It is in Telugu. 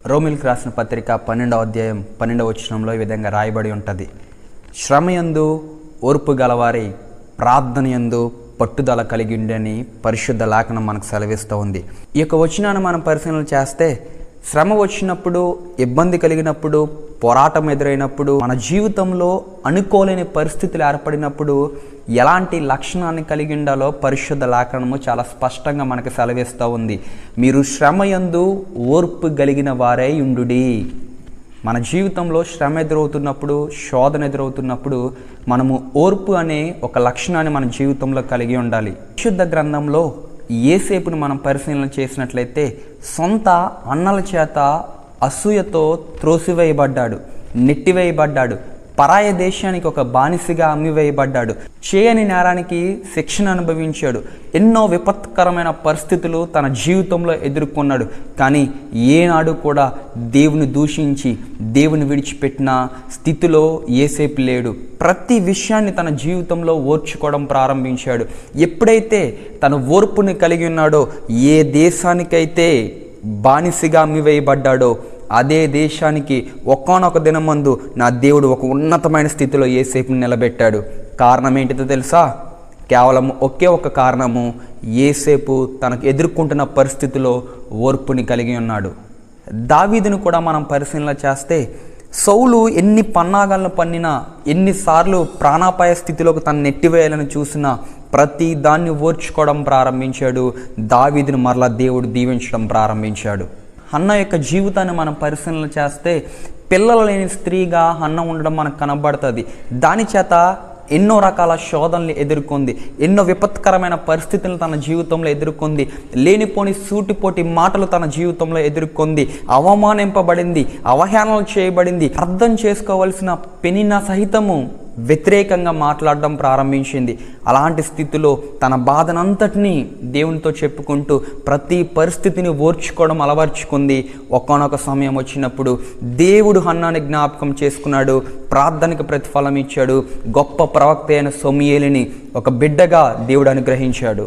రోమిల్కి రాసిన పత్రిక 12వ అధ్యాయం 12వ వచనంలో ఈ విధంగా రాయబడి ఉంటుంది. శ్రమయందు ఓర్పు గలవారి ప్రార్థనయందు పట్టుదల కలిగి ఉండని పరిశుద్ధ లేఖనం మనకు సెలవిస్తూ ఉంది. ఈ యొక్క వచనాన్ని మనం పరిశీలన చేస్తే శ్రమ వచ్చినప్పుడు, ఇబ్బంది కలిగినప్పుడు, పోరాటం ఎదురైనప్పుడు, మన జీవితంలో అనుకోలేని పరిస్థితులు ఏర్పడినప్పుడు ఎలాంటి లక్షణాన్ని కలిగి ఉండాలో పరిశుద్ధ లేఖనము చాలా స్పష్టంగా మనకు సెలవిస్తూ ఉంది. మీరు శ్రమయందు ఓర్పు కలిగిన వారై ఉండుడి. మన జీవితంలో శ్రమ ఎదురవుతున్నప్పుడు, శోధన ఎదురవుతున్నప్పుడు మనము ఓర్పు అనే ఒక లక్షణాన్ని మన జీవితంలో కలిగి ఉండాలి. పరిశుద్ధ గ్రంథంలో యేసేపుని మనం పరిశీలన చేసినట్లయితే సొంత అన్నల చేత అసూయతో త్రోసివేయబడ్డాడు, నెట్టివేయబడ్డాడు, పరాయ దేశానికి ఒక బానిసగా అమ్మివేయబడ్డాడు, చేయని నేరానికి శిక్షణ అనుభవించాడు, ఎన్నో విపత్కరమైన పరిస్థితులు తన జీవితంలో ఎదుర్కొన్నాడు. కానీ ఏనాడు కూడా దేవుని దూషించి దేవుని విడిచిపెట్టిన స్థితిలో యేసేపు లేడు. ప్రతి విషయాన్ని తన జీవితంలో ఓర్చుకోవడం ప్రారంభించాడు. ఎప్పుడైతే తన ఓర్పుని కలిగి ఉన్నాడో, ఏ దేశానికైతే బానిసగా అమ్మివేయబడ్డాడో అదే దేశానికి ఒకానొక దినమందు నా దేవుడు ఒక ఉన్నతమైన స్థితిలో యేసేపుని నిలబెట్టాడు. కారణం ఏంటిదో తెలుసా? కేవలం ఒకే ఒక కారణము, యేసేపు తనకు ఎదుర్కొంటున్న పరిస్థితిలో ఓర్పుని కలిగి ఉన్నాడు. దావీదును కూడా మనం పరిశీలన చేస్తే సౌలు ఎన్ని పన్నాగాలను పన్నినా, ఎన్నిసార్లు ప్రాణాపాయ స్థితిలోకి తను నెట్టివేయాలని చూసినా ప్రతి దాన్ని ఓర్చుకోవడం ప్రారంభించాడు. దావీదును మరలా దేవుడు దీవించడం ప్రారంభించాడు. హన్న యొక్క జీవితాన్ని మనం పరిశీలన చేస్తే పిల్లలు లేని స్త్రీగా హన్న ఉండడం మనకు కనబడుతుంది. దాని చేత ఎన్నో రకాల శోధనలు ఎదుర్కొంది, ఎన్నో విపత్కరమైన పరిస్థితులను తన జీవితంలో ఎదుర్కొంది, లేనిపోని సూటిపోటి మాటలు తన జీవితంలో ఎదుర్కొంది, అవమానింపబడింది, అవహేళనలు చేయబడింది. అర్థం చేసుకోవలసిన పెనినా సహితము వ్యతిరేకంగా మాట్లాడడం ప్రారంభించింది. అలాంటి స్థితిలో తన బాధనంతటినీ దేవునితో చెప్పుకుంటూ ప్రతి పరిస్థితిని ఓర్చుకోవడం అలవర్చుకుంది. ఒకానొక సమయం వచ్చినప్పుడు దేవుడు హన్నాని జ్ఞాపకం చేసుకున్నాడు, ప్రార్థనకు ప్రతిఫలం ఇచ్చాడు. గొప్ప ప్రవక్త అయిన సమూయేలుని ఒక బిడ్డగా దేవుడు అనుగ్రహించాడు.